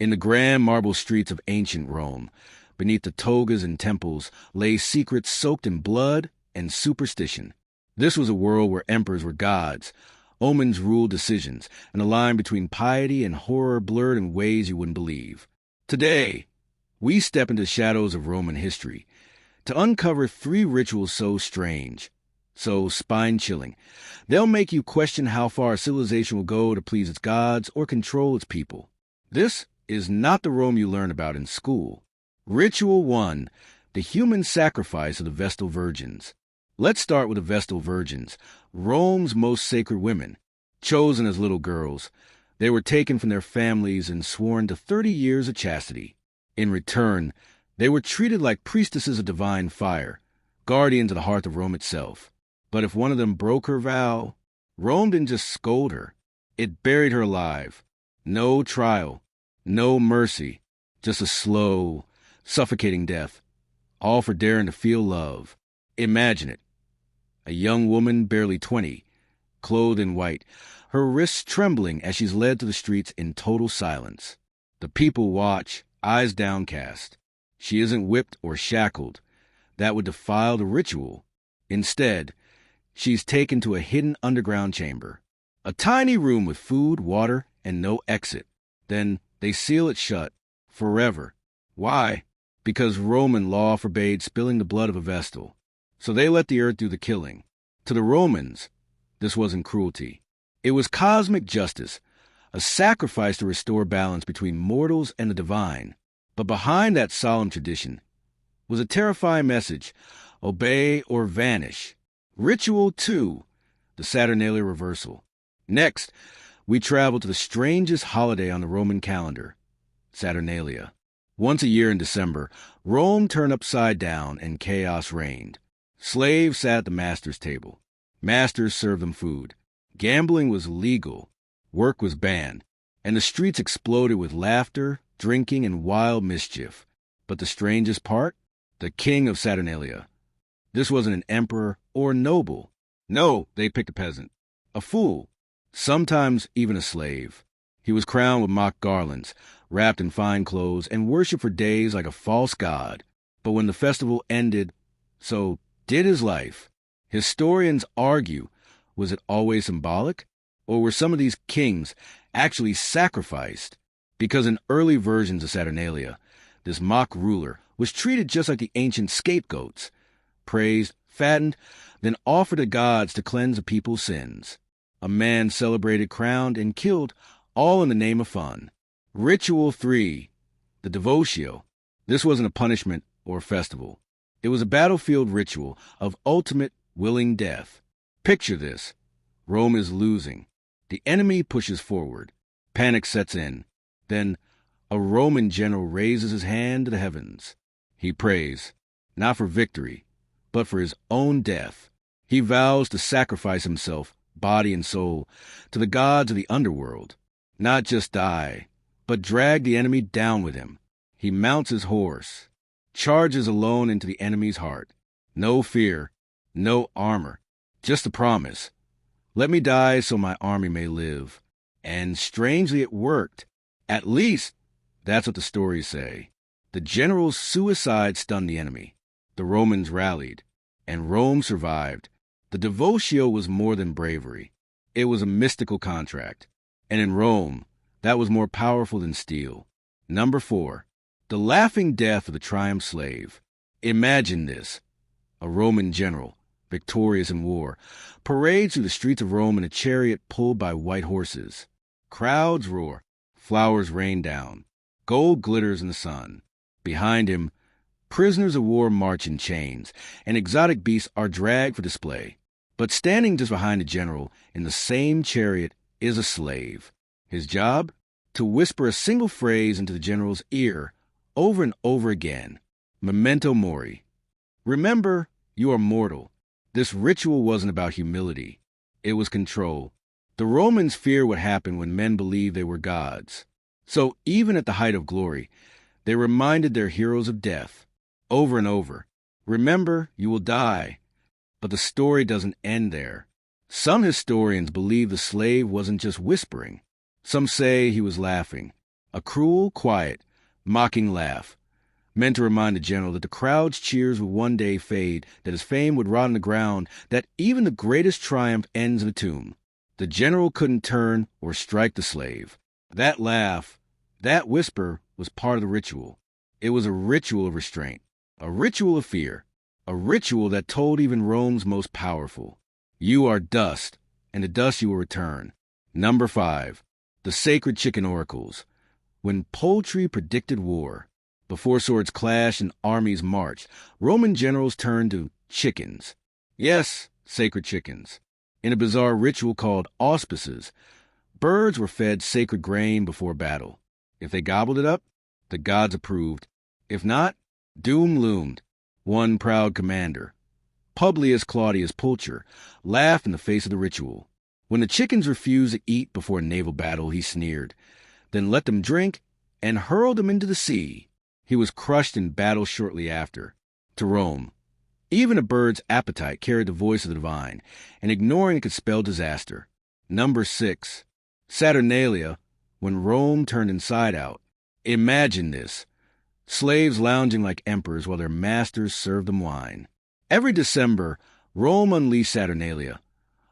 In the grand marble streets of ancient Rome, beneath the togas and temples, lay secrets soaked in blood and superstition. This was a world where emperors were gods, omens ruled decisions, and the line between piety and horror blurred in ways you wouldn't believe. Today, we step into the shadows of Roman history to uncover 3 rituals so strange, so spine-chilling. They'll make you question how far a civilization will go to please its gods or control its people. This is not the Rome you learn about in school. Ritual 1, the human sacrifice of the Vestal Virgins. Let's start with the Vestal Virgins, Rome's most sacred women. Chosen as little girls, they were taken from their families and sworn to 30 years of chastity. In return, they were treated like priestesses of divine fire, guardians of the hearth of Rome itself. But if one of them broke her vow, Rome didn't just scold her. It buried her alive. No trial, no mercy, just a slow, suffocating death, all for daring to feel love. Imagine it. A young woman, barely 20, clothed in white, her wrists trembling as she's led to the streets in total silence. The people watch, eyes downcast. She isn't whipped or shackled. That would defile the ritual. Instead, she's taken to a hidden underground chamber, a tiny room with food, water, and no exit. Then they seal it shut, forever. Why? Because Roman law forbade spilling the blood of a Vestal. So they let the earth do the killing. To the Romans, this wasn't cruelty. It was cosmic justice, a sacrifice to restore balance between mortals and the divine. But behind that solemn tradition was a terrifying message: obey or vanish. Ritual 2, the Saturnalia reversal. Next, we travel to the strangest holiday on the Roman calendar, Saturnalia. Once a year in December, Rome turned upside down and chaos reigned. Slaves sat at the master's table. Masters served them food. Gambling was legal. Work was banned. And the streets exploded with laughter, drinking, and wild mischief. But the strangest part? The king of Saturnalia. This wasn't an emperor or a noble. No, they picked a peasant. A fool. Sometimes even a slave. He was crowned with mock garlands, wrapped in fine clothes, and worshipped for days like a false god. But when the festival ended, so did his life. Historians argue, was it always symbolic? Or were some of these kings actually sacrificed? Because in early versions of Saturnalia, this mock ruler was treated just like the ancient scapegoats, praised, fattened, then offered to gods to cleanse a people's sins. A man celebrated, crowned, and killed, all in the name of fun. Ritual 3, the Devotio. This wasn't a punishment or a festival. It was a battlefield ritual of ultimate willing death. Picture this. Rome is losing. The enemy pushes forward. Panic sets in. Then a Roman general raises his hand to the heavens. He prays, not for victory, but for his own death. He vows to sacrifice himself, body and soul, to the gods of the underworld. Not just die, but drag the enemy down with him. He mounts his horse, charges alone into the enemy's heart. No fear, no armor, just a promise. Let me die so my army may live. And strangely it worked. At least, that's what the stories say. The general's suicide stunned the enemy. The Romans rallied, and Rome survived. The Devotio was more than bravery. It was a mystical contract. And in Rome, that was more powerful than steel. Number 4, the laughing death of the triumph slave. Imagine this. A Roman general, victorious in war, parades through the streets of Rome in a chariot pulled by white horses. Crowds roar. Flowers rain down. Gold glitters in the sun. Behind him, prisoners of war march in chains, and exotic beasts are dragged for display. But standing just behind the general, in the same chariot, is a slave. His job? To whisper a single phrase into the general's ear, over and over again. Memento mori. Remember, you are mortal. This ritual wasn't about humility. It was control. The Romans feared what happened when men believed they were gods. So even at the height of glory, they reminded their heroes of death, over and over. Remember, you will die. But the story doesn't end there. Some historians believe the slave wasn't just whispering. Some say he was laughing. A cruel, quiet, mocking laugh, meant to remind the general that the crowd's cheers would one day fade, that his fame would rot on the ground, that even the greatest triumph ends in a tomb. The general couldn't turn or strike the slave. That laugh, that whisper, was part of the ritual. It was a ritual of restraint, a ritual of fear, a ritual that told even Rome's most powerful, "You are dust, and to dust you will return." Number 5. The sacred chicken oracles. When poultry predicted war, before swords clashed and armies marched, Roman generals turned to chickens. Yes, sacred chickens. In a bizarre ritual called auspices, birds were fed sacred grain before battle. If they gobbled it up, the gods approved. If not, doom loomed. One proud commander, Publius Claudius Pulcher, laughed in the face of the ritual. When the chickens refused to eat before a naval battle, he sneered, then let them drink and hurled them into the sea. He was crushed in battle shortly after. To Rome, even a bird's appetite carried the voice of the divine, and ignoring it could spell disaster. Number 6. Saturnalia, when Rome turned inside out. Imagine this. Slaves lounging like emperors while their masters served them wine. Every December, Rome unleashed Saturnalia,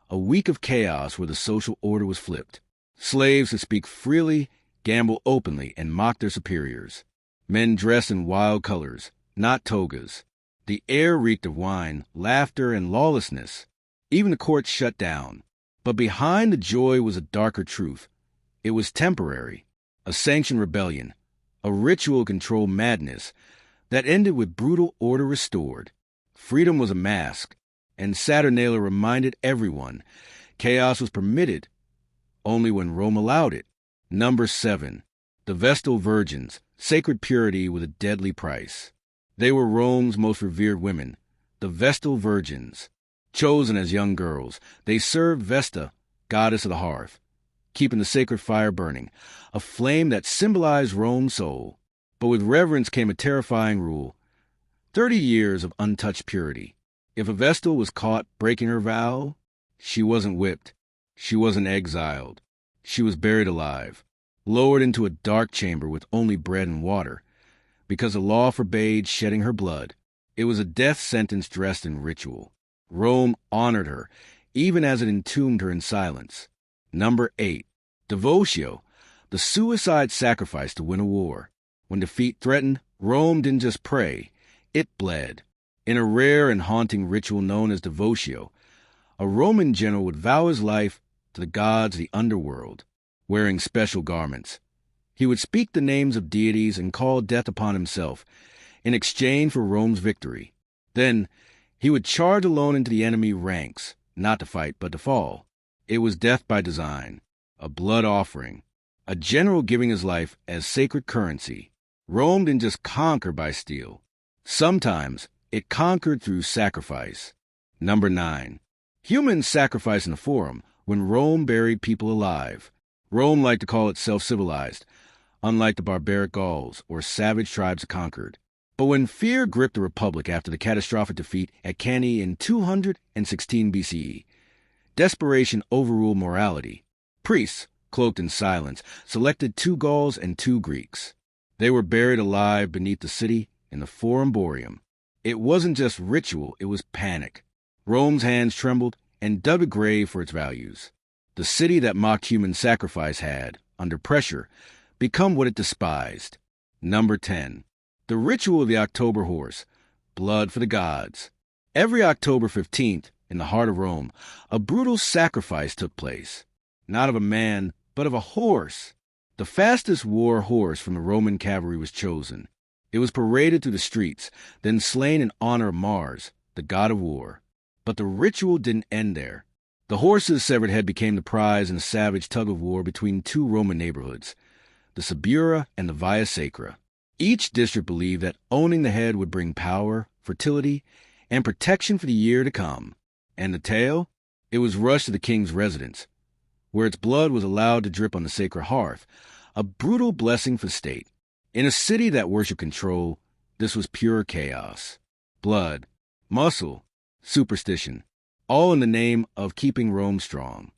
a week of chaos where the social order was flipped. Slaves could speak freely, gamble openly, and mock their superiors. Men dressed in wild colors, not togas. The air reeked of wine, laughter, and lawlessness. Even the courts shut down. But behind the joy was a darker truth. It was temporary, a sanctioned rebellion, a ritual-controlled madness that ended with brutal order restored. Freedom was a mask, and Saturnalia reminded everyone chaos was permitted only when Rome allowed it. Number 7. The Vestal Virgins, sacred purity with a deadly price. They were Rome's most revered women, the Vestal Virgins. Chosen as young girls, they served Vesta, goddess of the hearth, keeping the sacred fire burning, a flame that symbolized Rome's soul. But with reverence came a terrifying rule: 30 years of untouched purity. If a Vestal was caught breaking her vow, she wasn't whipped, she wasn't exiled. She was buried alive, lowered into a dark chamber with only bread and water, because the law forbade shedding her blood. It was a death sentence dressed in ritual. Rome honored her, even as it entombed her in silence. Number 8. Devotio, the suicide sacrifice to win a war. When defeat threatened, Rome didn't just pray, it bled. In a rare and haunting ritual known as devotio, a Roman general would vow his life to the gods of the underworld, wearing special garments. He would speak the names of deities and call death upon himself in exchange for Rome's victory. Then he would charge alone into the enemy ranks, not to fight but to fall. It was death by design, a blood offering, a general giving his life as sacred currency. Rome didn't just conquer by steel. Sometimes it conquered through sacrifice. Number 9. Humans sacrificed in the Forum when Rome buried people alive. Rome liked to call itself civilized, unlike the barbaric Gauls or savage tribes it conquered. But when fear gripped the Republic after the catastrophic defeat at Cannae in 216 BCE, desperation overruled morality. Priests, cloaked in silence, selected 2 Gauls and 2 Greeks. They were buried alive beneath the city in the Forum Boreum. It wasn't just ritual, it was panic. Rome's hands trembled and dug a grave for its values. The city that mocked human sacrifice had, under pressure, become what it despised. Number 10. The ritual of the October horse, blood for the gods. Every October 15th, in the heart of Rome, a brutal sacrifice took place. Not of a man, but of a horse. The fastest war horse from the Roman cavalry was chosen. It was paraded through the streets, then slain in honor of Mars, the god of war. But the ritual didn't end there. The horse's severed head became the prize in a savage tug-of-war between 2 Roman neighborhoods, the Subura and the Via Sacra. Each district believed that owning the head would bring power, fertility, and protection for the year to come. And the tale? It was rushed to the king's residence, where its blood was allowed to drip on the sacred hearth, a brutal blessing for the state. In a city that worshipped control, this was pure chaos. Blood, muscle, superstition, all in the name of keeping Rome strong.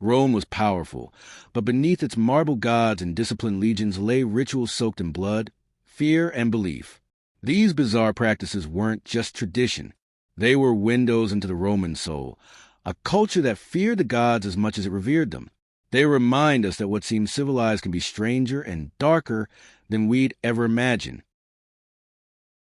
Rome was powerful, but beneath its marble gods and disciplined legions lay rituals soaked in blood, fear, and belief. These bizarre practices weren't just tradition. They were windows into the Roman soul, a culture that feared the gods as much as it revered them. They remind us that what seems civilized can be stranger and darker than we'd ever imagine.